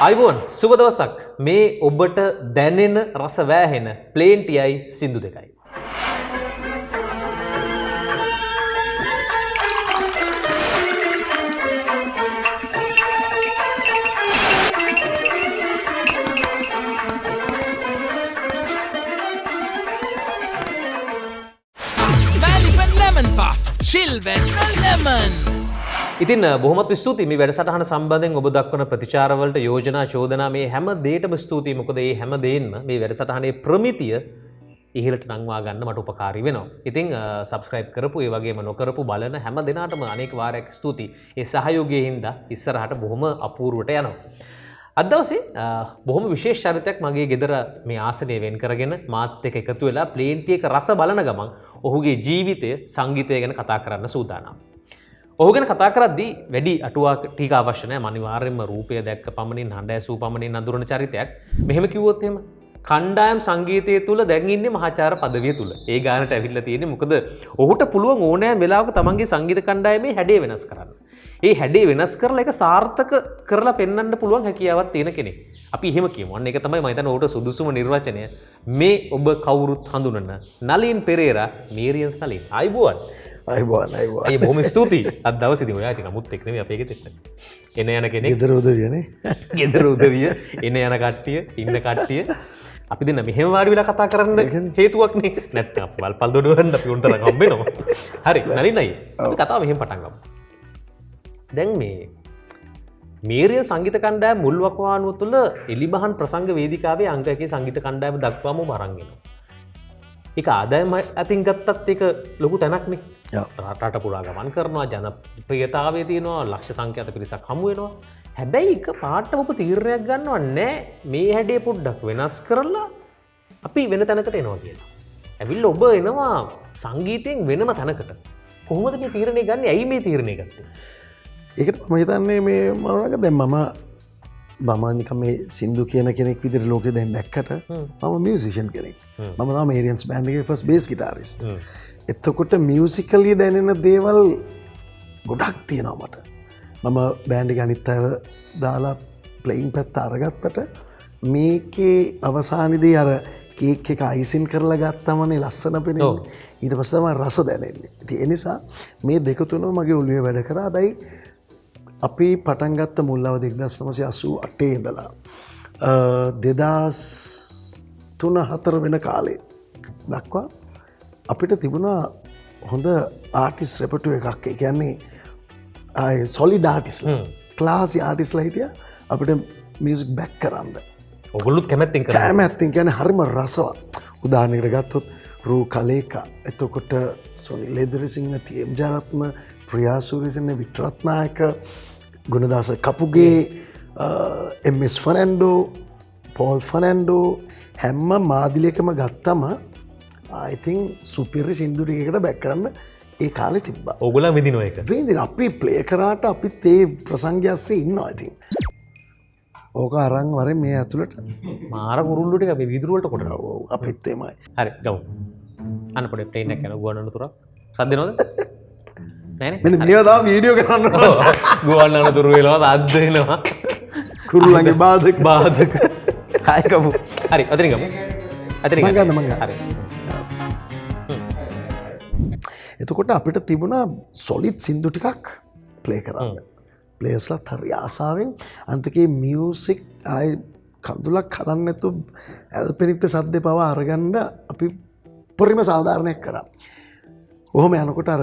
අයිබෝන් සුබ දවසක් මේ ඔබට දැනෙන රස වෑහෙන ප්ලේන්ටියයි සින්දු දෙකයි. ඉතින් බොහොමත් ස්තුතියි මේ වැඩසටහන සම්බන්ධයෙන් ඔබ දක්වන ප්‍රතිචාරවලට යෝජනා චෝදනා මේ හැම දෙයකටම ස්තුතියි. මොකද මේ හැම දෙයින්ම මේ වැඩසටහනේ ප්‍රමිතිය ඉහළට නංවා ගන්න මට උපකාරී වෙනවා. ඉතින් සබ්ස්ක්‍රයිබ් කරපු ඒ වගේම නොකරපු බලන හැම දෙනාටම අනේක වාරයක් ස්තුතියි. ඒ සහයෝගයෙන් හින්දා ඉස්සරහට බොහොම අපූර්වට යනවා. අද දවසේ බොහොම විශේෂ චරිතයක් මගේ ගෙදර මේ ආසනය වෙන් කරගෙන මාත් එක්ක එකතු වෙලා ප්ලේන්ටි එක රස බලන ගමන් ඔහුගේ ජීවිතය සංගීතය ගැන කතා කරන්න සූදානම්. ඔහු ගැන කතා කරද්දී වැඩි අටුවා ටික අවශ්‍ය නැහැ. අනිවාර්යයෙන්ම රූපය දැක්ක පමණින් හඬ ඇසූ පමණින් අඳුරන චරිතයක්. මෙහෙම කිව්වොත් එහෙම කණ්ඩායම් සංගීතය තුල දැන් ඉන්නේ මහාචාර්ය පදවිය තුල. ඒ ගානට ඇවිල්ලා තියෙන්නේ මොකද ඔහුට පුළුවන් ඕනෑම වෙලාවක තමන්ගේ සංගීත කණ්ඩායමේ හැඩය වෙනස් කරන්න. ඒ හැඩය වෙනස් කරලා ඒක සාර්ථක කරලා පෙන්වන්න පුළුවන් හැකියාවක් තියෙන කෙනෙක්. අපි එහෙම කියමු. අන්න ඒක තමයි මම හිතන්නේ ඔහුට සුදුසුම නිර්වචනය. මේ ඔබ කවුරුත් හඳුනන නලින් පෙරේරා මේරියන්ස් නලින්. ආයිබෝන්. අයිබෝන්. අය බොහොම ස්තුතියි. අද දවසේදී ඔයා ඉතින් අමුත් එක්ක නෙමෙයි අපේ ගෙදරට. එන යන කෙනෙක්. ගෙදර උදවියනේ. ගෙදර උදවිය, එන යන කට්ටිය, ඉන්න කට්ටිය. අපි දෙන්න මෙහෙම වාඩි වෙලා කතා කරන්න හේතුවක් නේ. නැත්නම් අපි වල්පල් දොඩවන්න අපි උන්ට හම්බ වෙනවා. හරි. නලින් අය. අපි කතාව මෙහෙම පටන් ගමු. දැන් මේ මේරියන් සංගීත කණ්ඩායම මුල් වකවානුව තුළ එලිමහන් ප්‍රසංග වේදිකාවේ අංක 1 සංගීත කණ්ඩායම දක්වාම අරන් එනවා. ඒක ආදායම අතින් ගත්තත් ඒක ලොකු තැනක් නේ. රටට පුරා ගමන් කරනවා, ජනප්‍රියතාවය තියෙනවා, ලක්ෂ සංඛ්‍යාත පිරිසක් හමු වෙනවා. හැබැයි එක පාට ඔබ තීරණයක් ගන්නව නෑ මේ හැඩය පොඩ්ඩක් වෙනස් කරලා අපි වෙන තැනකට එනවා කියලා. ඇවිල්ලා ඔබ එනවා සංගීතයෙන් වෙනම තැනකට. කොහොමද මේ තීරණය ගන්නේ? ඇයි මේ තීරණය ගත්තේ? ඒකට මම හිතන්නේ මේ මරණක දැන් මම නිකන් මේ සින්දු කියන කෙනෙක් විදිහට ලෝකෙ දැන් දැක්කට මම මියුසිෂියන් කෙනෙක්. මම තමයි මේරියන්ස් බෑන්ඩ් එකේ ෆස්ට් බේස් ගිටාරිස්ට්. එතකොට මියුසිකලි දැනෙන දේවල් ගොඩක් තියෙනවා මට. මම බෑන්ඩ් එක අනිත් අයව දාලා ප්ලේයින් පැත්ත අරගත්තට මේකේ අවසානයේදී අර කේක් එක අයිසින් කරලා ගත්තමනේ ලස්සන පෙනෙන්නේ. ඊට පස්සේ තමයි රස දැනෙන්නේ. ඉතින් ඒ නිසා මේ දෙක තුනම මගේ ඔළුවේ වැඩ කරා. හැබැයි අපි පටන් ගත්ත මුල් අවුරුදු 1988 ඉඳලා 2003-4 වෙන කාලේ දක්වා අපිට තිබුණා හොඳ ආටිස්ට් රෙපර්ටුවර් එකක්. ඒ කියන්නේ සොලිඩ් ආටිස්ට්ලා, ක්ලාසි ආටිස්ට්ලා හිටියා අපිට මියුසික් බෑක් කරන්න. ඔගොල්ලොත් කැමැත්තෙන් කරා. කැමැත්තෙන් කියන්නේ හරිම රසවත්. උදාහරණයකට ගත්තොත් රූ කලේකා, එතකොට Sonil ලෙදරසිංහ, TM. Jayaratne, Priya සූරියසේන, වික්ටරත්නායක, Gunadasa Kapuge, MS. Fernando, Paul Fernando හැම මාදිලියකම ගත්තම I think සුපිරි සින්දු ටිකකට බැක් කරන්න ඒ කාලේ තිබ්බා. ඕගොල්ලෝ විඳිනවා ඒක. විඳින අපි ප්ලේ කරාට අපිත් ඒ ප්‍රසංගය ඇස්සේ ඉන්නවා ඉතින්. ඕක අරන් වරේ මේ ඇතුළට මාර කුරුල්ලු ටික අපි විදුරු වලට කොටනවා. ඔව් අපිත් එමය. හරි ගමු. අන්න පොඩි ප්ලේන් එකක් යන ගුවන් අනතුරක්. සද්ද එනවද? නෑ නේ. මෙන්න මේවා තාම වීඩියෝ කරන්න ඕන. ගුවන් අනතුරු වෙනවා, අද්ද වෙනවා. කුරුල්ලන්ගේ බාධක. හයි ගමු. හරි අතරින් ගමු. අතරින් මං ගන්න. හරි. එතකොට අපිට තිබුණා සොලිඩ් සින්දු ටිකක් ප්ලේ කරන්න. ප්ලේස්ලත් හරි ආසාවෙන් අන්තිකේ මියුසික් ආයි කඳුලක් හදන්න නැතුව ඇල්පෙනික්ත සද්දේ පවා අරගන්න අපි පරිම සාධාරණයක් කරා. ඔහොම යනකොට අර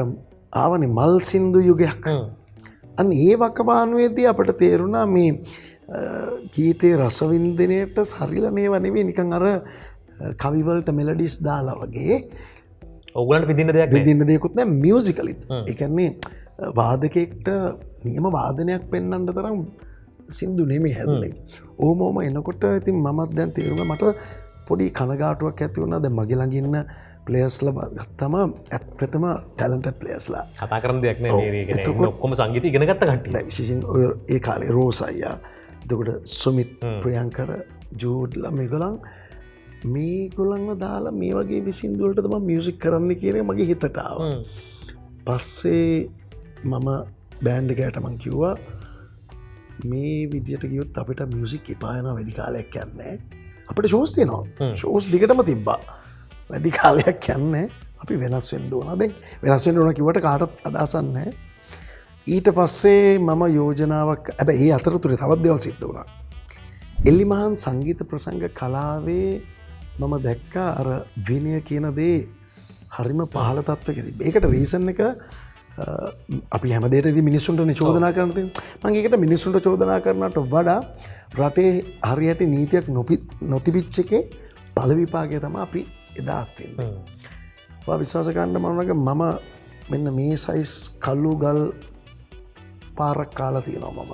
ආවනේ මල් සින්දු යුගයක්. අන්න ඒ වකවානුවේදී අපිට තේරුණා මේ ගීතේ රසවින්දනයට සරිලනේව නෙවෙයි නිකන් අර කවිවලට මෙලඩිස් දාලා වගේ ඔයගලන්ට විඳින්න දෙයක් නෑ. විඳින්න දෙයක්වත් නෑ මියුසිකලිත්. ඒ කියන්නේ වාදකයෙක්ට නියම වාදනයක් පෙන්වන්න තරම් සින්දු නෙමෙයි හැදුනේ. ඕමෝම එනකොට ඉතින් මමත් දැන් තේරුණා මට පොඩි කනගාටුවක් ඇති වුණා. දැන් මගේ ළඟ ඉන්න ප්ලේයර්ස්ලා ගත්තම ඇත්තටම ටැලන්ටඩ් ප්ලේයර්ස්ලා. කතා කරන්න දෙයක් නෑ මේ කියන්නේ. ඔක්කොම සංගීතය ඉගෙන ගත්ත කට්ටිය. දැන් විශේෂයෙන් ඔය ඒ කාලේ රෝස් අයියා, එතකොට සුමිත්, ප්‍රියංකර, ජූඩ්ලා මේගොල්ලන්ව දාලා මේ වගේ විසින්දු වලට තමයි මියුසික් කරන්න කියන එක මගේ හිතට ආවා. පස්සේ මම බෑන්ඩ් එකකට මං කිව්වා මේ විදියට ගියොත් අපිට මියසික් එපායන වැඩි කාලයක් යන්නේ අපට ශෝස් තියනවා ශෝස් දිගටම තිබ්බා වැඩි කාලයක් යන්නේ අපි වෙනස් වෙන්න ඕන දැන් වෙනස් වෙන්න ඕන කිව්වට කාටත් අදහසක් නැහැ ඊට පස්සේ මම යෝජනාවක් හැබැයි ඒ අතරතුරේ තවත් දේවල් සිද්ධ වුණා එල්ලිමහන් සංගීත ප්‍රසංග කලාවේ මම දැක්කා අර විනය කියන දේ හරිම පහළ තත්ත්වයකදී මේකට රීසන් එක අපි හැමදේටදී මිනිස්සුන්ට චෝදනා කරන්න තියෙනවා මම ඒකට මිනිස්සුන්ට චෝදනා කරනට වඩා රටේ හරියට නීතියක් නොතිබිච්ච එකේ පළ විපාකය තමයි අපි එදා අත්විඳින්නේ. ඔයා විශ්වාස කරන්න මම මෙන්න මේ සයිස් කළු ගල් පාරක් කාලා තියෙනවා මම.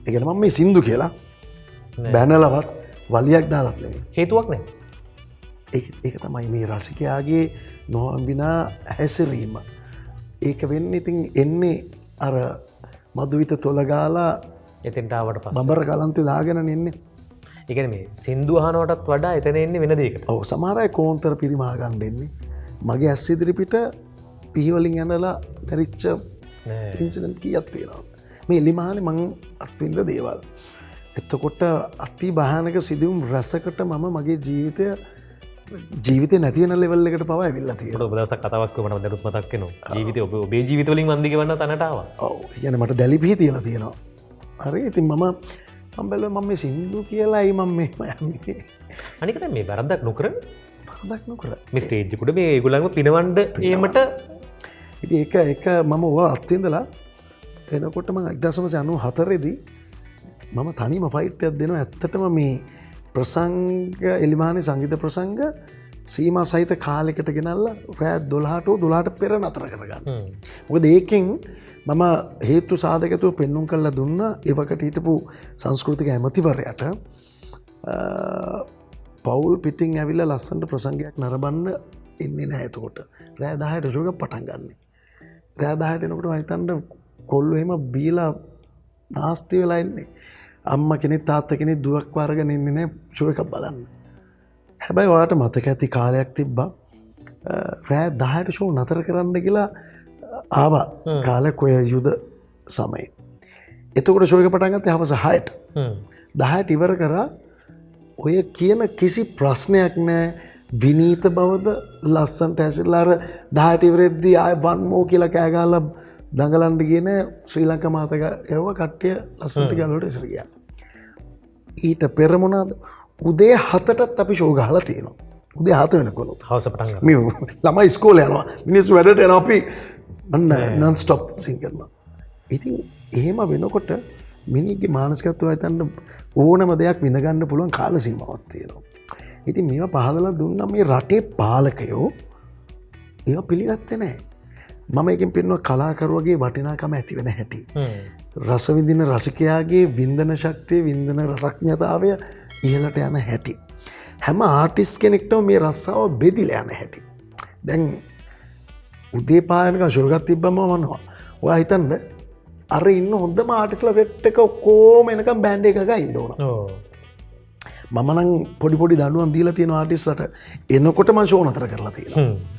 ඒ කියන්නේ මම මේ සින්දු කියලා බැනලවත් වලියක් දාලත් නෙමෙයි. හේතුවක් නැහැ. ඒක තමයි මේ රසිකයාගේ නොහම්බිනා හැසිරීම. ඒක වෙන්න ඉතින් එන්නේ අර මදුවිත තොලගාලා එතෙන්ටාවට පස් බඹර කලන්තේ දාගෙන එන්නේ එකන මේ සින්දුහනවටත් වඩා එතන එන්නේ වෙන දෙකට ඔව සමාරය කෝන්තර පිරිමාගන් දෙන්නේ මගේ ඇස් ඉදිරිපිට පිහිවලින් ඇනලා තැරිච්ච ඉන්සිඩන්ට් කීයක් තියෙනවා මේ එලිමහනේ මං අත්විඳ දේවල් එතකොට අති භයානක සිදුවුම් රැසකට මම මගේ ජීවිතය නැතිවන ලෙවල් එකට පවා ඇවිල්ලා තියෙනවා. ඔබ දවසක් කතාවක් මට දැනුත් මතක් වෙනවා. ජීවිතේ ඔබේ ජීවිත වලින් වන්දි ගෙවන්න තැනට ආවා. ඔව්. ඒ කියන්නේ මට දැලිපිහි තියලා තියෙනවා. හරි. ඉතින් මම බැලුවා මම මේ සින්දු කියලායි මම මේ යන්නේ. අනිකට මේ වැරද්දක් නොකර මේ ස්ටේජ් එකට මේ ඒගොල්ලන්ව පිනවන්න ඒමට ඉතින් ඒක මම ඔවා අත්විඳලා එනකොට මම 1994 දී මම තනියම ෆයිට් එකක් දෙනවා ඇත්තටම මේ ප්‍රසංග එලිමහනේ සංගීත ප්‍රසංග සීමා සහිත කාලෙකට ගෙනල්ලා රෑ 12ට පෙර නතර කරගන්න. මොකද ඒකෙන් මම හේතු සාධකතුව පෙන්නුම් කරලා දුන්නා එවකට හිටපු සංස්කෘතික ඇමතිවරයාට පවුල් පිටින් ඇවිල්ලා ලස්සනට ප්‍රසංගයක් නරඹන්න එන්නේ නැහැ එතකොට. රෑ 10ට ෂෝ එක පටන් ගන්න. රෑ 10ට එනකොට හිතන්න කොල්ලෝ එහෙම බීලා නාස්ති වෙලා ඉන්නේ. අම්ම කෙනෙක් තාත්තා කෙනෙක් දුවක් වර්ගන ඉන්නේ නැහැ ෂෝ එකක් බලන්න. හැබැයි ඔයාලට මතක ඇති කාලයක් තිබ්බා රෑ 10ට ෂෝ නතර කරන්න කියලා ආවා කාලයක් ඔය යුද සමයේ. එතකොට ෂෝ එක පටන් ගත්තේ හවස 6ට. 10ට ඉවර කරා ඔය කියන කිසි ප්‍රශ්නයක් නැහැ විනීත බවද ලස්සන්ට ඇසිලා අර 10ට ඉවරෙද්දී ආය වන් මෝ කියලා කෑ ගහලා දඟලන්න කියන ශ්‍රී ලංකා මාතක යව කට්ටිය ලස්සනට ගලවට ඉස්සර ගියා. ඊට පෙර මොනවාද උදේ 7ටත් අපි ෂෝ ගහලා තියෙනවා. උදේ 7 වෙනකොට හවස පටන් ගන්නවා. මේ ළමයි ඉස්කෝලේ යනවා. මිනිස්සු වැඩට යනවා අපි නන් ස්ටොප් සිං කරනවා. ඉතින් එහෙම වෙනකොට මිනිහගේ මානසිකත්වය හිතන්න ඕනම දෙයක් විඳ ගන්න පුළුවන් කාල සීමාවක් තියෙනවා. ඉතින් මේවා පහදලා දුන්නා මේ රටේ පාලකයෝ ඒවා පිළිගත්තේ නැහැ. මම එකෙන් පෙන්නවා කලාකරුවගේ වටිනාකම ඇති වෙන හැටි. රස විඳින රසිකයාගේ වින්දන ශක්තිය වින්දන රසඥතාවය ඉහළට යන හැටි. හැම ආටිස්ට් කෙනෙක්ටම මේ රස්සාව බෙදිලා යන හැටි. දැන් උදේ පායනක ෂෝ එකක් තිබ්බම මනවා. ඔයා හිතන්න අර ඉන්න හොඳම ආටිස්ට්ලා සෙට් එක ඔක්කොම එනකම් බෑන්ඩ් එකක ඉන්න ඕන. මම නම් පොඩි දඬුවම් දීලා තියෙන ආටිස්ට්ලාට එනකොට මම ෂෝ නතර කරලා තියෙනවා.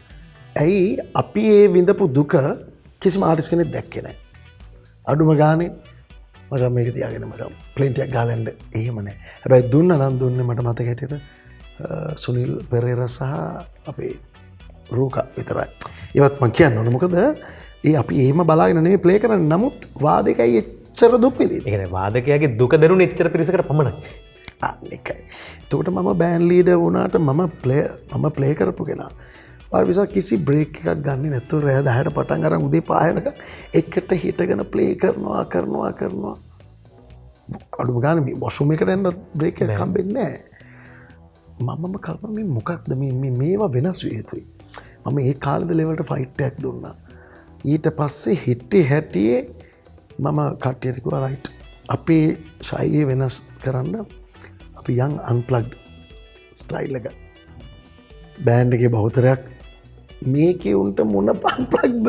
ඇයි අපි ඒ විඳපු දුක කිසිම ආටිස්ට් කෙනෙක් දැක්කේ නැහැ. අඩුම ගානේ මචං මේක තියාගෙන මචං ප්ලේන්ට් එකක් ගාලා එන්න එහෙම නැහැ. හැබැයි දුන්නා නම් දුන්නේ මට මතක හිටියට සුනිල් පෙරේරා සහ අපේ රූකා විතරයි. ඒවත් මම කියන්න ඕන මොකද ඒ අපි එහෙම බලාගෙන නෙමෙයි ප්ලේ කරන්නේ. නමුත් වාදකයි එච්චර දුක් විඳින්නේ. ඒ කියන්නේ වාදකයාගේ දුක දරුණු එච්චර පිරිසකට පමණයි. අනිකයි. එතකොට මම බෑන්ඩ් ලීඩර් වුණාට මම ප්ලේ කරපු කෙනා. විසා කිසි බ්‍රේක් එකක් ගන්න නැතුව රෑ 10ට පටන් අරන් උදේ 5 වෙනකන් එකට හිටගෙන ප්ලේ කරනවා අඩුම ගානේ මේ වොෂුම් එකට යන්න බ්‍රේක් එකක් හම්බෙන්නේ නැහැ. මමම කල්පනා මේ මොකක්ද මේවා වෙනස් විය යුතුයි. මම ඒ කාලේද ලෙවල්ට ෆයිට් එකක් දුන්නා. ඊට පස්සේ හිටි හැටියේ මම කට්ටියට කිව්වා රයිට් අපේ ශෛලිය වෙනස් කරන්න අපි යන් අන්ප්ලග්ඩ් ස්ටයිල් එක බෑන්ඩ් එකේ බහුතරයක් මේකේ උන්ට මොන පන්පලක්ද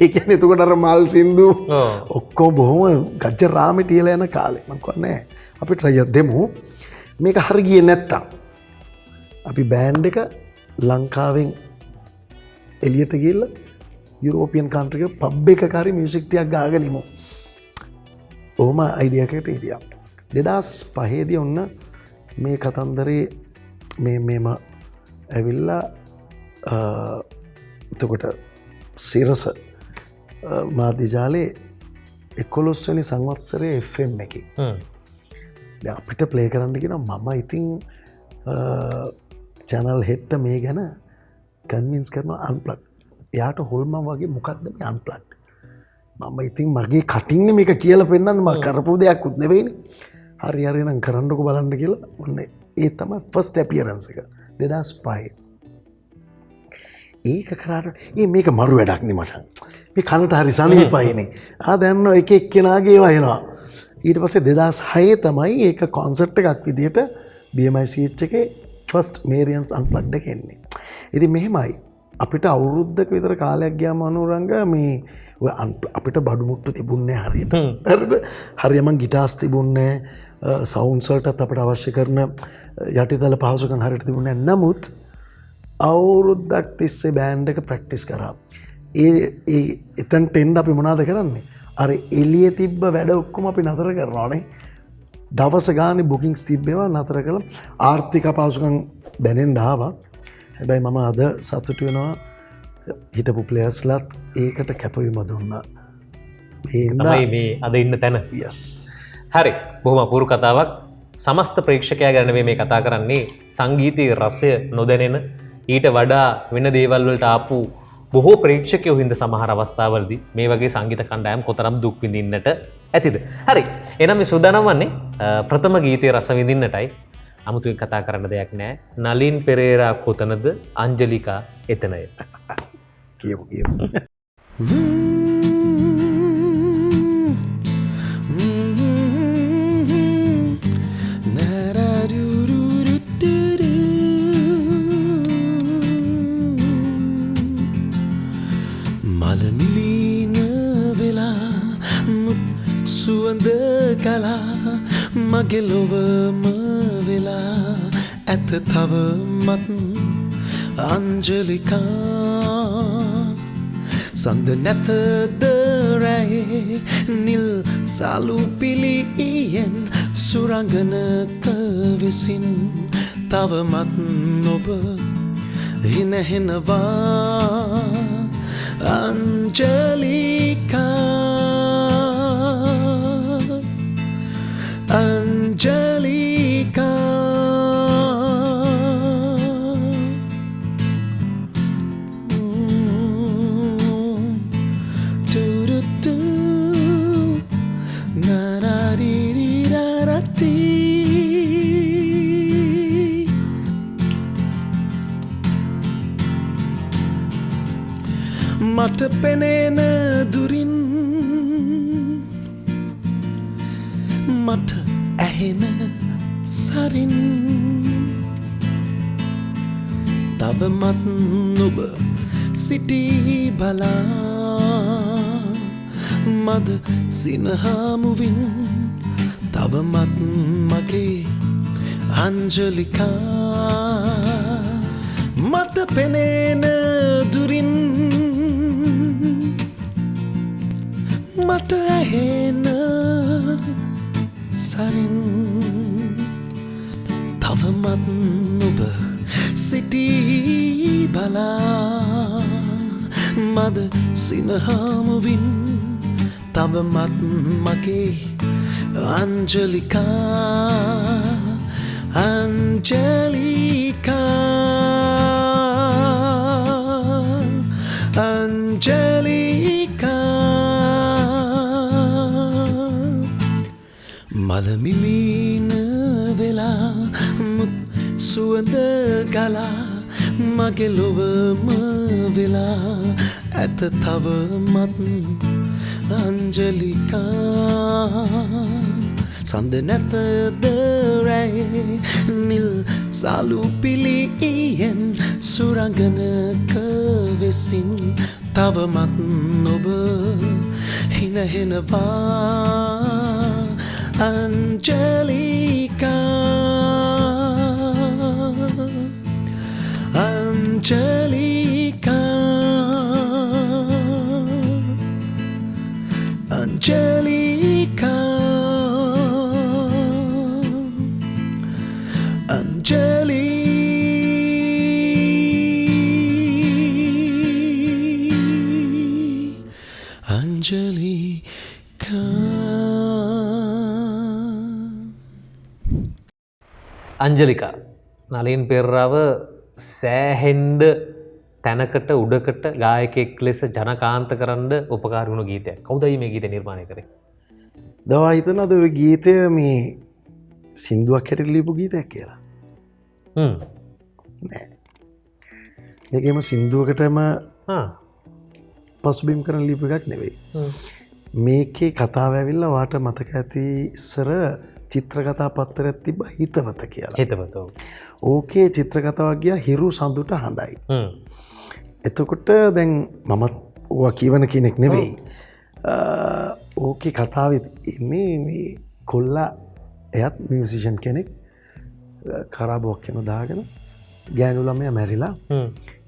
ඒ කියන්නේ එතකොට අර මල් සින්දු ඔක්කොම බොහොම ගජ්ජ රාමේ තියලා යන කාලේ මම කියන්නේ අපි try එකක් දෙමු මේක හරි ගියේ නැත්තම් අපි බෑන්ඩ් එක ලංකාවෙන් එළියට ගිහලා යුරෝපියන් කන්ට්‍රි එක පබ් එකක හරි මියුසික් ටිකක් ගාගෙන ඉමු ඕම අයිඩියකට හිටිය 2005 ඔන්න මේ කතන්දරේ මෙම ඇවිල්ලා එතකොට සිරස මාධ්‍යජාලේ 11 වෙනි සංවත්සරය FM එක අපිට ප්ලේ කරන්න කියෙන මම ඉතින් චැනල් හෙට්ට මේ ගැන කන්වින්ස් කරන අන්පලක් එයාට හොල්ම වගේ මොකක්ද මේ අන්පලක් මම ඉතින් මගේ කටින්න මේක කියල පෙන්න්න ම කරපු දෙයක් උත් නෙවෙයිනි හරි අරනම් කරන්නක බලන්න කියලා ඔන්න ඒ තම ෆස්ට ඇපියරන්සක 2005 ඒක කරාට ඒ මේක මරු වැඩක්නි මචන් මේ කනට හරි සනීපයිනේ දැන්න එක එක්කෙනගේ වයනවා ඊට පස්සේ 2006 තමයි ඒක කොන්සර්ට් එකක් විදිහට BMICH එකේ ෆස්ට් මේරියන්ස් අන්ප්ලග්ඩ් එක එන්නේ. ඉතින් මෙහෙමයි අපිට අවුරුද්දක විතර කාලයක් ගියාම අනුරංග මේ ඔය අපිට බඩු මුට්ටු තිබුණේ හරියට. හරිද? හරියම ගිටාර්ස් තිබුණේ සවුන්ඩ්ස් වලටත් අපිට අවශ්‍ය කරන යටිතල පහසුකම් හරියට තිබුණේ නැහැ. නමුත් අවුරුද්දක් තිස්සේ බෑන්ඩ් එක ප්‍රැක්ටිස් කරා. එතනට එන්න අපි මොනවද කරන්නේ? අර එළියේ තිබ්බ වැඩ ඔක්කොම අපි නතර කරනවානේ. දවස ගානේ බුකින්ග්ස් තිබ්බේවා නතර කළා. ආර්ථික අපහසුකම් දැනෙන්න ආවා. හැබැයි මම අද සතුටු වෙනවා හිටපු ප්ලේයර්ස්ලාත් ඒකට කැපවීම දුන්නා. තමයි මේ අද ඉන්න තැන. යස්. හරි. බොහොම අපූර්ව කතාවක්. සමස්ත ප්‍රේක්ෂකයා ගැන මේ කතා කරන්නේ සංගීතයේ රසය නොදැනෙන ඊට වඩා වෙන දේවල් වලට ආපු බොහෝ ප්‍රේක්ෂකයෝ හින්ද සමහර අවස්ථාවලදී මේ වගේ සංගීත කණ්ඩායම් කොතරම් දුක් විඳින්නට ඇතිද? හරි. එහෙනම් මේ සූදානම් වන්නේ ප්‍රථම ගීතයේ රස විඳින්නටයි. අමුතුවෙන් කතා කරන්න දෙයක් නැහැ. නලින් පෙරේරා කොතනද අංජලිකා එතනය. කියමු කියමු. මගේ ලොවම වෙලා ඇත තවමත් අංජලිකා සඳ නැතද රැයේ නිල් සලු පිළියෙන් සුරංගනක විසින් තවමත් නොබ හිනහෙනවා අංජලිකා Angelica do na da di di da da di mata penena durin මට ඇහෙන සරින් තවමත් ඔබ සිටී බලා මද සිනහාමුවින් තවමත් මගේ අංජලිකා මට පෙනෙන දුරින් මට ඇහෙන සරින් තවමත් ඔබ සිටී බලා මද සිනහාමුවින් තවමත් මගේ අංජලිකා අංජලිකා අංජලිකා මලමිලීන වෙලා මුත් සුවඳ ගලා මගේ ලොවම වෙලා ඇත තවමත් අංජලිකා සඳ නැතද රැයේ නිල් සලු පිළියෙන් සුරංගනක වෙසින් තවමත් ඔබ හිනහෙනවා Angelica Angelica Angelica Anjalika. අංජලිකා Nalin පෙරරාව සෑහෙන්ඩ තැනකට උඩකට ගායකෙක් ලෙස ජනකාන්ත කරන්න උපකාර වුණු ගීතයක්. කවුදයි මේ ගීත නිර්මාණය කරේ? දවා හිතනද ඔය ගීතය මේ සින්දුවක් හැටියට ලියපු ගීතයක් කියලා. නෑ. මේකෙම සින්දුවකටම පසුබිම් කරන ලියපු එකක් නෙවෙයි. මේකේ කතාව ඇවිල්ලා වාට මතක ඇති ඉස්සර චිත්‍රකතා පත්තරයක් තිබ්බ හිතවත කියලා. හිතවත. ඕකේ චිත්‍රකතාවක් ගියා හිරු සඳුට හඬයි. එතකොට දැන් මමත් ඕවා කියවන කෙනෙක් නෙවෙයි. ඕකේ කතාව ඉන්නේ මේ කොල්ලා එයත් මියුසිෂන් කෙනෙක් කරාබුවක් කෙන දාගෙන ගෑනු ළමයා මැරිලා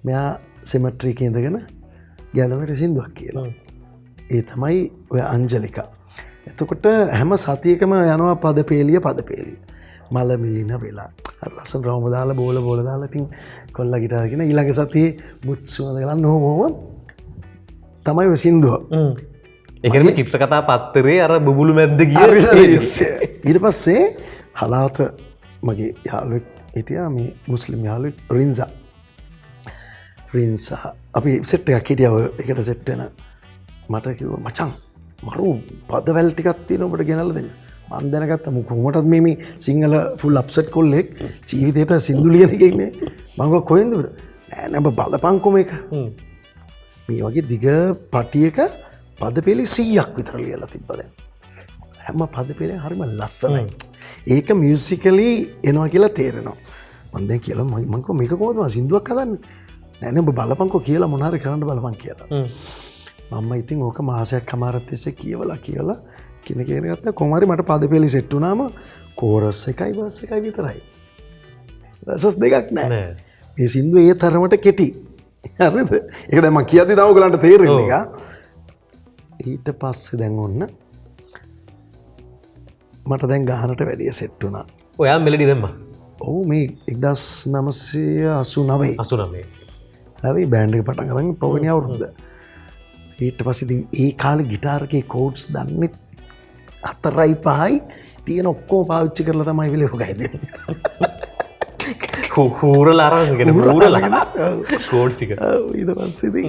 මෙයා සෙමට්‍රික ඉඳගෙන ගැලවට සින්දුවක් කියලා. ඒ තමයි ඔය අංජලිකා. එතකොට හැම සතියකම යනවා පදපේලිය මල මිලින වෙලා ලස්සන රවුම දාලා බෝල දාලා ඉතින් කොල්ලා ගිටාර කියන ඊළඟ සතියේ මුත්සුවඳ ගලන්න ඕම තමයි ඔය සින්දුව. ඒකම චිත්‍රකතා පත්තරේ අර බුබුලු මැද්ද ගිය. ඊට පස්සේ හලාවත මගේ යාළුවෙක් හිටියා මේ මුස්ලිම් යාළුවෙක් රින්සා අපි සෙට් එකක් හිටියා ඔය එකට සෙට් වෙන මට කිව්වා මචං මරු පදවැල් ටිකක් තියෙනවා ඔබට ගෙනල්ලා දෙන්න. මම දැනගත්තා කොහොමටත් මේ සිංහල ෆුල් අප්සෙට් කොල්ලෙක් ජීවිතේට සින්දු ලියන එකක් නේ. මම ගෝ කොහෙන්ද උඩ? නෑ නෑ බලපංකොම එක. මේ වගේ දිග පටියක පදපෙළි 100ක් විතර ලියලා තිබ්බා දැන්. හැම පදපෙළෙම හරිම ලස්සනයි. ඒක මියුසිකලි එනවා කියලා තේරෙනවා. මම දැන් කියලා මම කිව්වා මේක කොහොමද මම සින්දුවක් හදන්නේ? නෑ නෑ බලපංකෝ කියලා මොන හරි කරන්න බලපං කියලා. මම ඉතින් ඕක මාසයක් කමාරත් තිස්සේ කියවලා කියන ගත්තා කොහොම හරි මට පදපෙළි සෙට් වුණාම කෝරස් එකයි වර්ස් එකයි විතරයි. රසස් දෙකක් නෑ. මේ සින්දුව ඒ තරමට කෙටි. හරිද? ඒක දැන් මම කියද්දි තව ඔයගලන්ට තේරෙන්නේ එක. ඊට පස්සේ දැන් ඔන්න මට දැන් ගානට වැඩිය සෙට් වුණා. ඔයා මෙලඩි දැම්මා? ඔව් මේ 1989. හරි බෑන්ඩ් එක පටන් ගන්න පළවෙනි අවුරුද්ද. ඊට පස්සේ ඉතින් ඒ කාලේ ගිටාර් එකේ කෝඩ්ස් දන්නේ 4යි 5යි තියෙන ඔක්කොම පාවිච්චි කරලා තමයි විලේ ඔක ගහන්නේ. හූරලා අරන් කියන හූරලා කෝඩ්ස් ටික. ඊට පස්සේ ඉතින්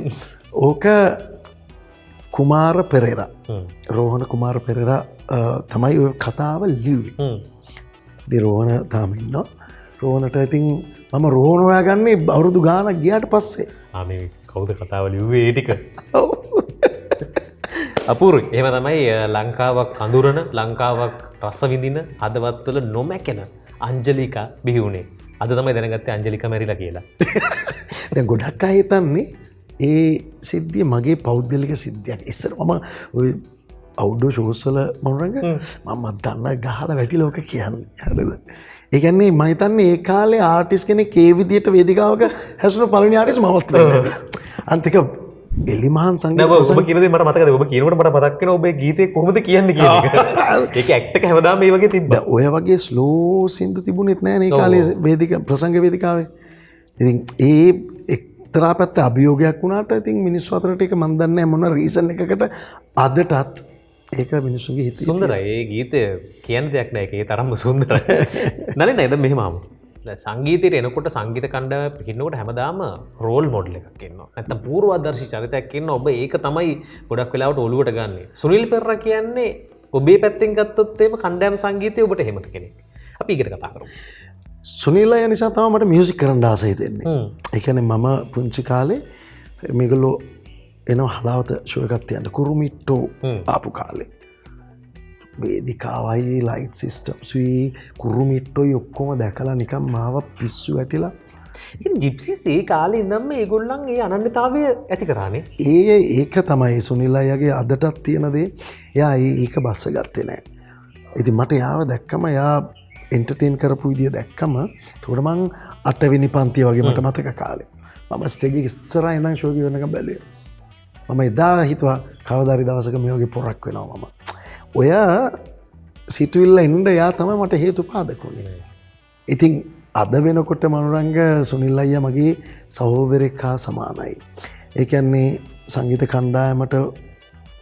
ඕක කුමාර පෙරේරා රෝහණ කුමාර පෙරේරා තමයි ඔය කතාව ලිව්වේ. ඉතින් රෝහණ තාම ඉන්නවා. රෝහණට ඉතින් මම රෝහණ හොයාගන්නේ අවුරුදු ගාණක් ගියාට පස්සේ. මේ කවුද කතාව ලිව්වේ ඒ ටික? අපූරුයි. එහෙම තමයි ලංකාවක් අඳුරන ලංකාවක් රස විඳින හදවත්වල නොමැකෙන අංජලිකා බිහි වුණේ. අද තමයි දැනගත්තේ අංජලිකා මැරිලා කියලා. දැන් ගොඩක් අය හිතන්නේ ඒ සිද්ධිය මගේ පෞද්ගලික සිද්ධියක්. ඉස්සර මම ඔය අවුට්ඩෝර් ෂෝස් වල මනෝරංග මම දන්න ගහලා වැටිලා ඔක කියන්නේ. හරිද? ඒ කියන්නේ මම හිතන්නේ ඒ කාලේ ආටිස්ට් කෙනෙක් ඒ විදියට වේදිකාවක හැසුණු පළවෙනි ආටිස්ට් මමත් වෙන්නේ. අන්තික එලිමහන් සංගීත ඔබ කියන දේ මට මතකද? ඔබ කියනකොට මට මතක් වෙනවා ඔබේ ගීතේ කොහොමද කියන්නේ කියන එක. ඒක ඇක්ට් එක හැමදාම මේ වගේ තිබ්බා. ඔය වගේ ස්ලෝ සින්දු තිබුණෙත් නෑ නේ කාලේ වේදික ප්‍රසංග වේදිකාවේ. ඉතින් ඒ එක්තරා පැත්ත අභියෝගයක් වුණාට ඉතින් මිනිස්සු අතරට ඒක මන් දන්නේ මොන රීසන් එකකට අදටත් ඒක මිනිස්සුන්ගේ හිතේ සුන්දරයි. ඒ ගීතය කියන්න දෙයක් නෑ. ඒක ඒ තරම්ම සුන්දරයි. නලින් නේද මෙහෙම ආමු. සංගීතයට එනකොට සංගීත කණ්ඩායම ඉන්නකොට හැමදාම රෝල් මොඩල් එකක් ඉන්නවා. නැත්නම් පූර්වාදර්ශී චරිතයක් ඉන්නවා. ඔබ ඒක තමයි ගොඩක් වෙලාවට ඔලුවට ගන්නෙ. සුනිල් පෙරේරා කියන්නේ ඔබේ පැත්තෙන් ගත්තොත් එහෙම කණ්ඩායම සංගීතය ඔබට එහෙමද කෙනෙක්. අපි ඒකට කතා කරමු. සුනිල් අය නිසා තමයි මට මියුසික් කරන්න ආස හිතෙන්නේ. ඒ කියන්නේ මම පුංචි කාලේ මේගොල්ලෝ එනවා හලාවත ෂෝ එකක් තියන්න කුරුමිට්ටෝ ආපු කාලේ. වේදිකාවයි ලයිට් සිස්ටම්ස්යි කුරුමිට්ටොයි ඔක්කොම දැකලා නිකන් මාව පිස්සු වැටිලා. ඉතින් ජිප්සිස් ඒ කාලේ ඉඳන්ම ඒගොල්ලන් ඒ අනන්‍යතාවය ඇති කරානේ. ඒක තමයි සුනිල් අයියාගේ අදටත් තියෙන දේ. එයා ඒක බස්ස ගත්තේ නැහැ. ඉතින් මට යාව දැක්කම යා එන්ටර්ටේන් කරපු විදිය දැක්කම එතකොට මං 8 වෙනි පන්තිය වගේ මට මතක කාලේ. මම ස්ටේජ් එකේ ඉස්සරහා ඉඳන් ෂෝ එක වෙනකම් බැලුවේ. මම එදා හිතුවා කවදාරි දවසක මේ වගේ පොරක් වෙනවා මම. ඔය සිතුවිල්ල එන්න යා තමයි මට හේතු පාදක වුණේ. ඉතින් අද වෙනකොට මනෝරංග සුනිල් අයියා මගේ සහෝදරෙක් හා සමානයි. ඒ කියන්නේ සංගීත කණ්ඩායමට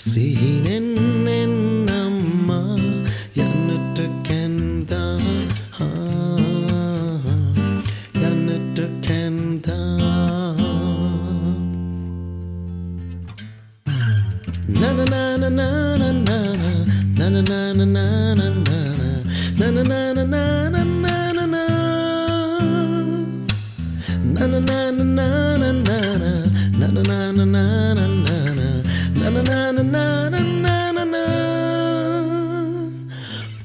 සිහිනෙන් එන්නම්මා යන්නට කැන්දා යන්නට කැන්දා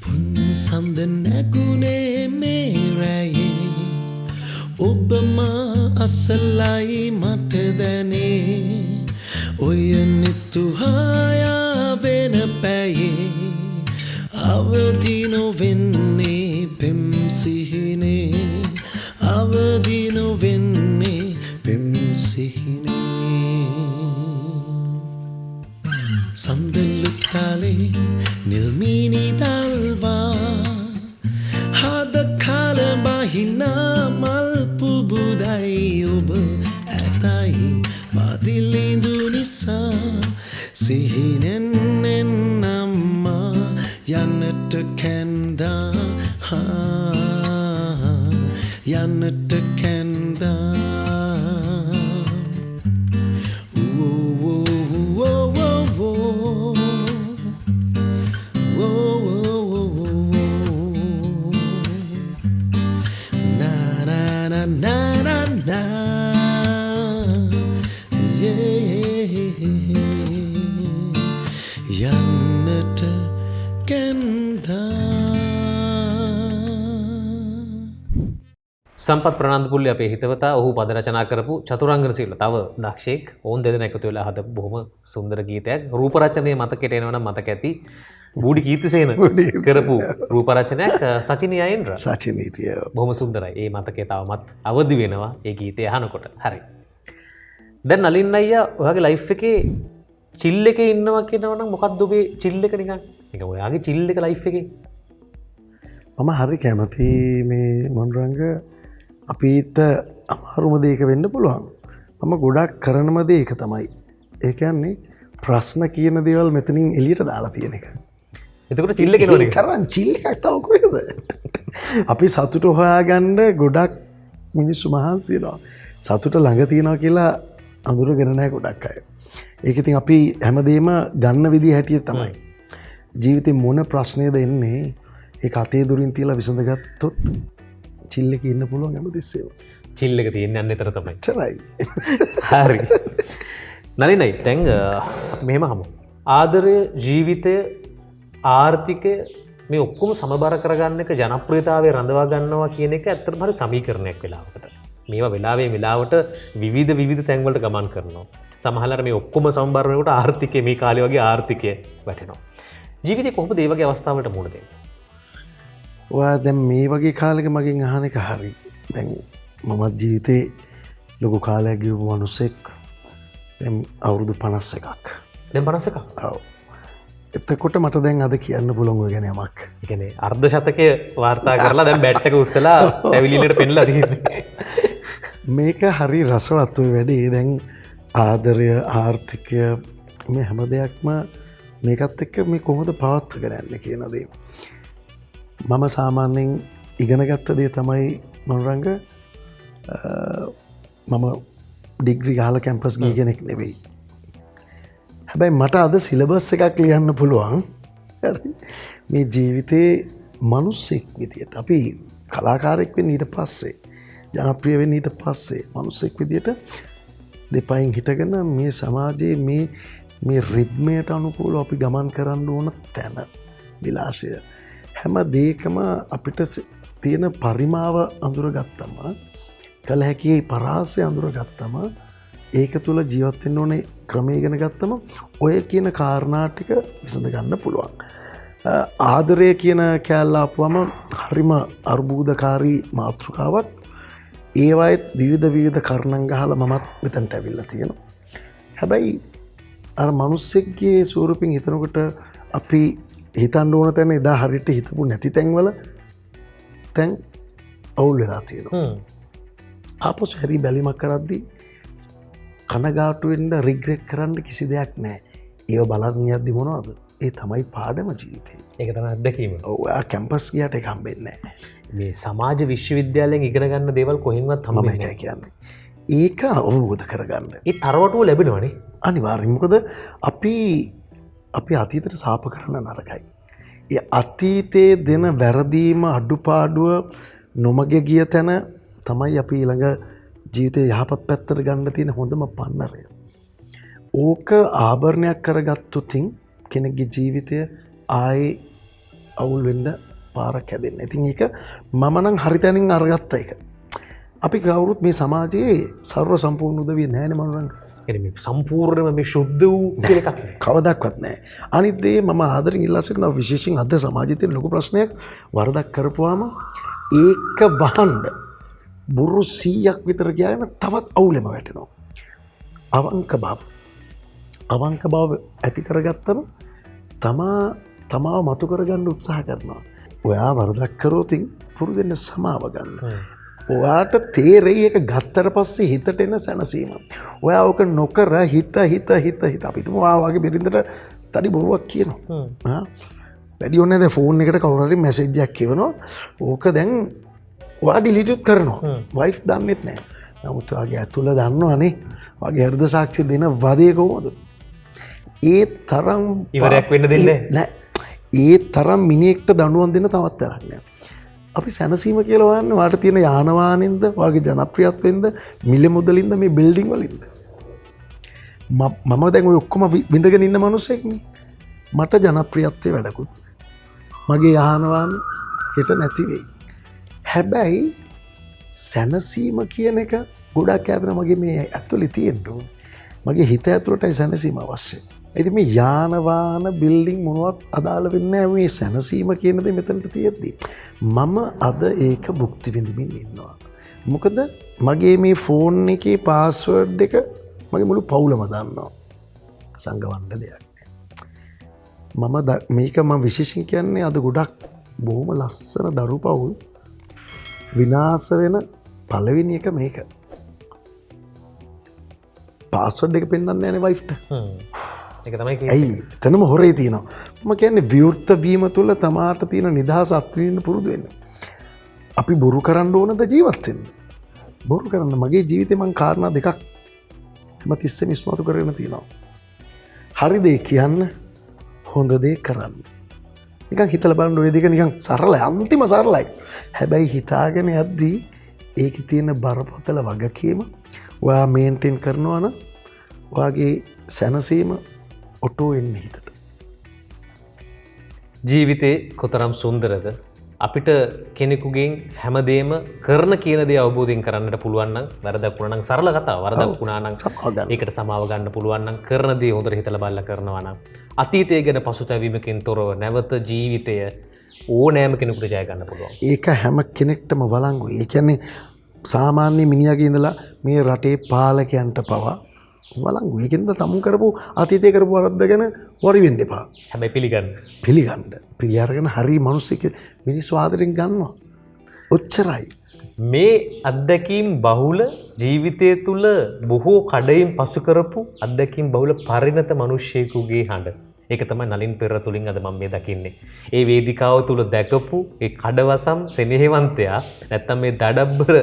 පුන්සන්ද නැගුණේ මේ රැයේ ඔබමා අසලයි මට දැනේ ඔය නිතුහායා වෙන පැයේ අවදි නොවෙන්නේ පෙම් සිහිනේ අවදි නොවෙන්නේ පෙම් සිහිනේ සඳලු තාලේ නිල්මීනි දල්වා හද කාල බහිනා මල් පුබුදයි ඔබ ඇතයි මදිලිඳු නිසා සිහිනෙන් එන්නම්මා යන්නට කැන්දා යන්නට කැන්දා යන්නට කැන්දා සම්පත් ප්‍රනාන්දුපුල්ලේ අපේ හිතවතා ඔහු පද රචනා කරපු චතුරංගන සීල තව දක්ෂයෙක් ඔවුන් දෙදෙනා එකතු වෙලා හදපු බොහොම සුන්දර ගීතයක් රූප රචනයේ මතකයට එනවනම් මතක ඇති බූඩි කීර්තිසේන කරපු රූප රචනයක් සචිනී අයේන්ද්‍ර සචිනීටිය බොහොම සුන්දරයි ඒ මතකයේ තවමත් අවදි වෙනවා ඒ ගීතය අහනකොට හරි දැන් නලින් අයියා ඔයාගේ ලයිෆ් එකේ චිල් එකේ ඉන්නවා කියනවනම් මොකක්ද ඔබේ චිල් එක නිකන් ඔයාගේ චිල් එක ලයිෆ් එකේ මම හරි කැමති මේ මොන්රංග අපිට අමාරුම දේක වෙන්න පුළුවන් මම ගොඩක් කරනම දේක තමයි ඒකන්නේ ප්‍රශ්න කියන දේවල් මෙතනින් එලියට දාලා තියෙන එක එතකොට චිල් එක නෝනේ කරන් චිල් එකක් තව කොහෙද අපි සතුට හොයාගන්න ගොඩක් මිනිස්සු මහන්සි වෙනවා සතුට ළඟ තියනවා කියලා අඳුරගෙන නැහැ ගොඩක් අය ඒක ඉතින් අපි හැමදේම ගන්න විදිහ හැටියට තමයි ජීවිතේ මොන ප්‍රශ්නයද එන්නේ ඒක අතේ දුරින් තියලා විසඳගත්තොත් චිල් එකේ ඉන්න පුළුවන් හැමතිස්සෙම චිල් එක තියෙන්නේ අන්න එතන තමයි එච්චරයි හරි නලිනයි දැන් මෙහෙම හමු ආදරය ජීවිතය ආර්ථිකය මේ ඔක්කොම සමබර කරගන්න එක ජනප්‍රියතාවය රඳවා ගන්නවා කියන එක ඇත්තටම හරි සමීකරණයක් වෙලාවකට මේවා වෙලාවට විවිධ තැන්වලට ගමන් කරනවා සමහරවිට මේ ඔක්කොම සමබර වෙනකොට ආර්ථිකය මේ කාලේ වගේ ආර්ථිකය වැටෙනවා ජීවිතේ කොහොමද මේ වගේ අවස්ථාවලට මුහුණ දෙන්නේ ඔයා දැන් මේ වගේ කාලෙක මගෙන් අහන එක හරි දැන් මමත් ජීවිතේ ලොකු කාලයක් ගියපු මිනිස්සෙක් දැන් අවුරුදු 51ක් දැන් 51ක් ඔව් එතකොට මට දැන් අද කියන්න පුළුවන් ඔය ගැන යමක් ඒ කියන්නේ අර්ධ ශතකය වාර්තා කරලා දැන් බැට් එක උස්සලා පැවිලිලට පෙන්නලා තියෙන්නේ මේක හරි රසවත් ඔය වැඩේ දැන් ආදරය ආර්ථිකය මේ හැම දෙයක්ම මේකත් එක්ක මේ කොහොමද පවත්වාගෙන යන්නේ කියන දේ මම සාමාන්‍යයෙන් ඉගෙන ගත්ත දේ තමයි මනෝරංග මම ඩිග්‍රී ගහලා කැම්පස් ගිය කෙනෙක් නෙවෙයි. හැබැයි මට අද සිලබස් එකක් ලියන්න පුළුවන්. මේ ජීවිතේ මිනිස්සෙක් විදියට අපි කලාකාරයෙක් වෙන්න ඊට පස්සේ ජනප්‍රිය වෙන්න ඊට පස්සේ මිනිස්සෙක් විදියට දෙපයින් හිටගෙන මේ සමාජයේ මේ රිද්මයට අනුකූලව අපි ගමන් කරන්න ඕන තැන විලාසය හැම දෙයකම අපිට තියෙන පරිමාව අඳුරගත්තම කල හැකි පරාසය අඳුරගත්තම ඒක තුළ ජීවත් වෙන්න ඕනේ ක්‍රමය ඉගෙන ගත්තම ඔය කියන කාරණා ටික විසඳ ගන්න පුළුවන්. ආදරය කියන කෑල්ල ආපුවම හරිම අර්බුදකාරී මාතෘකාවක්. ඒවයිත් විවිධ කරුණන් ගහලා මමත් මෙතනට ඇවිල්ලා තියෙනවා. හැබැයි අර මිනිස්සෙක්ගේ ස්වරූපින් හිතනකොට අපි හිතන්න ඕන තැන එදා හරියට හිතපු නැති තැන්වල තැන් අවුල් වෙලා තියෙනවා. ආපසු හැරි බැලිමක් කරද්දී කනගාටු වෙන්න රිග්‍රෙට් කරන්න කිසි දෙයක් නැහැ. ඒ බලන්න යද්දි මොනවද ඒ තමයි පාඩම ජීවිතේ. ඒක තමයි අත්දැකීම. ඔයා කැම්පස් ගියාට ඒක හම්බෙන්නේ නැහැ. මේ සමාජ විශ්වවිද්‍යාලයෙන් ඉගෙන ගන්න දේවල් කොහෙන්වත් මම හම්බෙන්නේ එකයි කියන්නේ. ඒක අවබෝධ කරගන්න. ඒ තරවටුව ලැබෙනවනේ. අනිවාර්යයෙන් මොකද අපි අතීතයට සාප කරන්න නරකයි. ඒ අතීතයේ දෙන වැරදීම අඩුපාඩුව නොමග ගිය තැන තමයි අපි ඊළඟ ජීවිතේ යහපත් පැත්තට ගන්න තියෙන හොඳම පන්නරය. ඕක ආභරණයක් කරගත්තොතින් කෙනෙක්ගේ ජීවිතය ආයේ අවුල් වෙන්න පාරක් හැදෙන්න. ඉතින් ඒක මම නම් හරි තැනින් අරගත්ත එක. අපි කවුරුත් මේ සමාජයේ සර්ව සම්පූර්ණ උදවිය නැහැනේ මනුරන්. මේ සම්පූර්ණම මේ ශුද්ධ වූ කියලා එකක් නෑ. කවදක්වත් නැහැ. අනිත් දේ මම ආදරෙන් ඉල්ලා සිටිනවා විශේෂයෙන් අද සමාජයේ තියෙන ලොකු ප්‍රශ්නයක් වරදක් කරපුවාම ඒක වහන්න බුරු 100ක් විතර ගියාගෙන තවත් අවුලෙම වැටෙනවා. අවංක බව ඇති කරගත්තම තමාව මතු කරගන්න උත්සාහ කරනවා. ඔයා වරදක් කරෝතින් පුරුදු වෙන්න සමාව ගන්න. ඔයාට තේරෙයි එක ගත්තට පස්සේ හිතට එන සැනසීම. ඔයා ඕක නොකර හිත අපි හිතමු ඔයා වගේ බිරිඳට තඩි බොරුවක් කියනවා. වැඩි ඕනේ දැන් ෆෝන් එකට කවුරු හරි මැසේජ් එකක් කියවනවා. ඕක දැන් ඔයා ඩිලීට් කරනවා. වයිෆ් දන්නෙත් නැහැ. නමුත් ඔයාගේ ඇතුළ දන්නවනේ. ඔයාගේ හෘද සාක්ෂි දෙන වදේ කොහොමද? ඒ තරම් ඉවරයක් වෙන්න දෙන්නේ නැහැ. ඒ තරම් මිනිහෙක්ට දඬුවම් දෙන්න තවත් තරක් නැහැ. අපි සැනසීම කියලා හොයන්නේ වාට තියෙන යාන වාහනෙන්ද, වාගේ ජනප්‍රියත්වෙන්ද, මිල මුදලින්ද, මේ බිල්ඩින් වලින්ද? මම දැන් ඔය ඔක්කොම විඳගෙන ඉන්න මිනිස්සෙක්නේ. මට ජනප්‍රියත්වයේ වැඩකුත් නැහැ. මගේ යාන වාහන හෙට නැති වෙයි. හැබැයි සැනසීම කියන එක ගොඩක් ඈතන මගේ මේ ඇතුලේ තියෙන්න ඕනේ. මගේ හිත ඇතුළටයි සැනසීම අවශ්‍යයි. ඉතින් මේ යාන වාහන බිල්ඩින් මොනවත් අදාළ වෙන්නේ නැහැ මේ සැනසීම කියන දේ මෙතනට තියෙද්දි. මම අද ඒක භුක්ති විඳින්න ඉන්නවා. මොකද මගේ මේ ෆෝන් එකේ පාස්වර්ඩ් එක මගේ මුළු පවුලම දන්නවා. සංගවන්න දෙයක් නෑ. මේක මම විශේෂයෙන් කියන්නේ අද ගොඩක් බොහොම ලස්සන දරු පවුල් විනාශ වෙන පළවෙනි එක මේක. පාස්වර්ඩ් එක පෙන්වන්නේ නැනේ වයිෆ්ට. ඇයි තනම හොරේ තියනවා. ම කියන්නේ විවෘත්ත වීම තුළ තමාට තියෙන නිදහස අත්විඳින්න පුරුදු වෙන්න. අපි බොරු කරන්න ඕනද ජීවත් වෙන්න? බොරු කරන්න මගේ ජීවිතේ මං කාරණා දෙකක් හැමතිස්සෙම ඉස්මතු කරගෙන තියෙනවා. හරි දේ කියන්න, හොඳ දේ කරන්න. නිකන් හිතලා බලන්න ඔය දෙක නිකන් සරලයි, අන්තිම සරලයි. හැබැයි හිතාගෙන යද්දී ඒකේ තියෙන බරපතල වගකීම ඔයා මේන්ටේන් කරනවා නම් ඔයාගේ සැනසීම ඔටෝ එන්නේ හිතට. ජීවිතේ කොතරම් සුන්දරද? අපිට කෙනෙකුගෙන් හැමදේම කරන කියන දේ අවබෝධයෙන් කරන්නට පුළුවන් නම් වැරදක් වුණා නම් සරල කතාව. වරදක් වුණා නම් ඒකට සමාව ගන්න පුළුවන් නම් කරන දේ හොඳට හිතලා බලලා කරනවා නම් අතීතය ගැන පසුතැවීමකින් තොරව නැවත ජීවිතය ඕනෑම කෙනෙකුට ජය ගන්න පුළුවන්. ඒක හැම කෙනෙක්ටම වළංගුයි. ඒ කියන්නේ සාමාන්‍ය මිනිහාගේ ඉඳලා මේ රටේ පාලකයන්ට පවා වළංගු. ඒකෙන්ද තමුන් කරපු අතීතයේ කරපු වරද්ද ගැන වරි වෙන්න එපා. හැබැයි පිළිගන්න. පිළිඅරගෙන හරි මිනිස්සෙක් මිනිස්සු ආදරෙන් ගන්නවා. ඔච්චරයි. මේ අත්දැකීම් බහුල ජීවිතය තුළ බොහෝ කඩයින් පසු කරපු අත්දැකීම් බහුල පරිණත මිනිස්සෙකුගේ හඬ. ඒක තමයි නලින් පෙරේරා තුලින් අද මම මේ දකින්නේ. ඒ වේදිකාව තුල දැකපු ඒ කඩවසම් සෙනෙහවන්තයා නැත්තම් මේ දඩබ්බර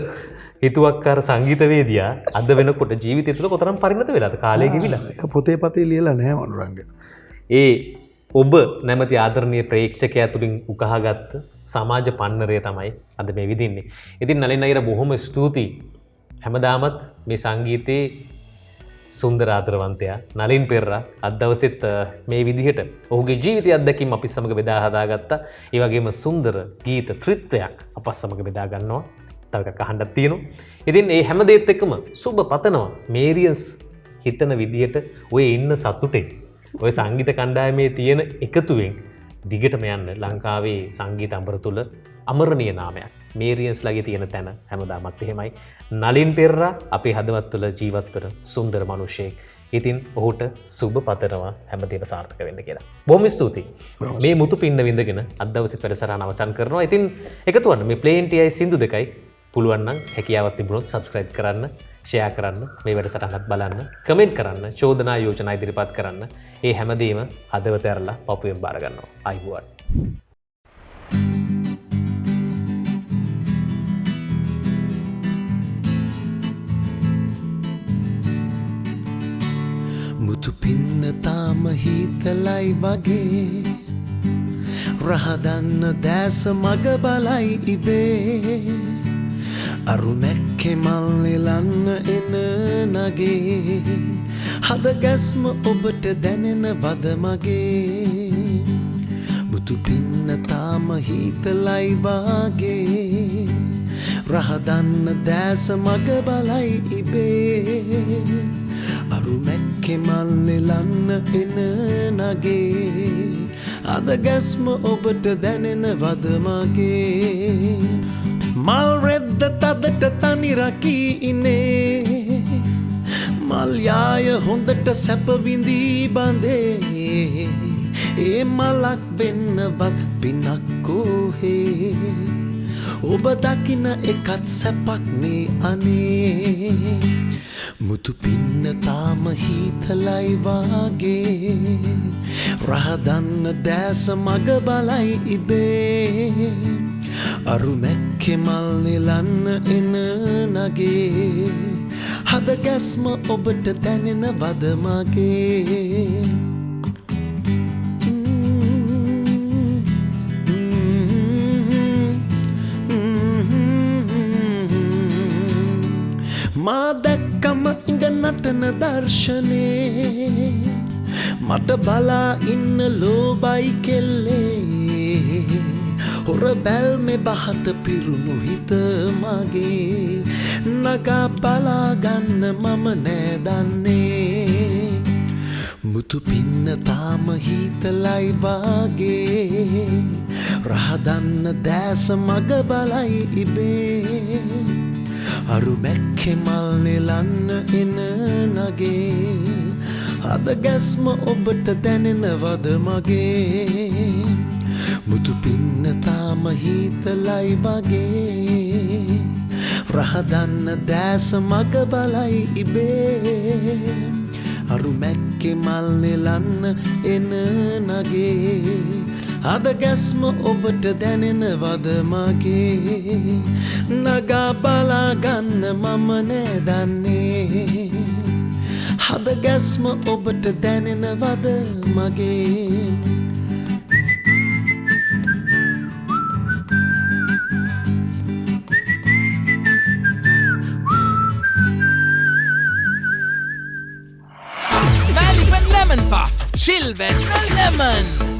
හිතුවක්කාර සංගීතවේදියා අද වෙනකොට ජීවිතය තුළ කොතරම් පරිණත වෙලාද කාලය ගෙවිලා. ඒක පොතේ පතේ ලියලා නැහැ මනුරංග. ඒ ඔබ නැමැති ආදරණීය ප්‍රේක්ෂකයා තුලින් උකහාගත්ත සමාජ පන්නරය තමයි අද මේ විදින්නේ. ඉතින් නලින් අයියට බොහොම ස්තුතියි. හැමදාමත් මේ සංගීතයේ සුන්දර ආදරවන්තයා නලින් පෙරේරා අද දවසෙත් මේ විදිහට ඔහුගේ ජීවිතය අත්දැකීම් අපි සමග බෙදා හදාගත්තා. ඒ වගේම සුන්දර ගීත ත්‍රිත්වයක් අප සමග බෙදා ගන්නවා. තව එකක් අහන්නත් තියෙනවා. ඉතින් මේ හැම දෙයත් එක්කම සුබ පතනවා මේරියස් හිතන විදිහට ඔය ඉන්න සතුටෙන් ඔය සංගීත කණ්ඩායමේ තියෙන එකතුවෙන් දිගටම යන්න ලංකාවේ සංගීත අඹර තුල අමරණීය නාමයක් මේරියස්ලාගේ තියෙන තැන හැමදාමත් එහෙමයි. නලින් පෙරේරා අපේ හදවත් තුළ ජීවත් වෙන සුන්දර මිනිසෙක්. ඉතින් ඔහුට සුබ පතනවා හැමදේම සාර්ථක වෙන්න කියලා. බොහොම ස්තුතියි. මේ මුතු පින්න විඳගෙන අද දවසේ වැඩසටහන අවසන් කරනවා. ඉතින් එකතු වන්න මේ ප්ලේන් TI සින්දු දෙකයි පුළුවන් නම් හැකියාවක් තිබුණොත් subscribe කරන්න. ෂෙයා කරන්න, මේ වැඩසටහනත් බලන්න, කමෙන්ට් කරන්න, චෝදනා යෝජනා ඉදිරිපත් කරන්න. ඒ හැමදේම හදවත ඇරලා පපුවෙන් බාර ගන්නවා. අයිබෝවන්. මුතු පින්න තාම හිතලයි වගේ රහදන්න දැස මග බලයි ඉබේ අරුමැක්කෙ මල්ලෙලන්න එන නගේ හද ගැස්ම ඔබට දැනෙන වද මගේ මුතු පින්න තාම හිතලයි වගේ රහදන්න දැස මග බලයි ඉබේ අරුමැක්කෙ මල්ලෙලන්න එන නගේ අද ගැස්ම ඔබට දැනෙන වද මගේ මල් රෙද්ද තදට තනිරකී ඉනේ මල් යාය හොඳට සැපවිඳී බඳේ ඒ මලක් වෙන්නවත් පිනක් කෝහේ ඔබ දකින එකත් සැපක්නේ අනේ මුතු පින්න තාම හිතලයි වාගේ රහදන්න දැස මග බලයි ඉබේ අරුමැක්කෙ මල් නෙලන්න එන නගේ හද ගැස්ම ඔබට දැනෙන වද මගේ මා දැක්කම ඉඟ නටන දර්ශනේ මට බලා ඉන්න ලෝබයි කෙල්ලේ හොර බැල්මේ බහට පිරුණු හිත මගේ නගා බලාගන්න මම නෑ දන්නේ මුතු පින්න තාම හිතලයි වාගේ රහදන්න දැස මග බලයි ඉබේ අරුමැක්කෙ මල් නෙලන්න එන නගේ අද ගැස්ම ඔබට දැනෙන වද මගේ මුතු පින්න තාම හිතලයි වගේ රහදන්න දැස මග බලයි ඉබේ අරුමැක්කෙ මල් නෙලන්න එන නගේ අද ගැස්ම ඔබට දැනෙන වද මගේ නගා බලාගන්න මම නෑ දන්නේ හද ගැස්ම ඔබට දැනෙන වද මගේ Valley Lemon Puff, chill with lemon.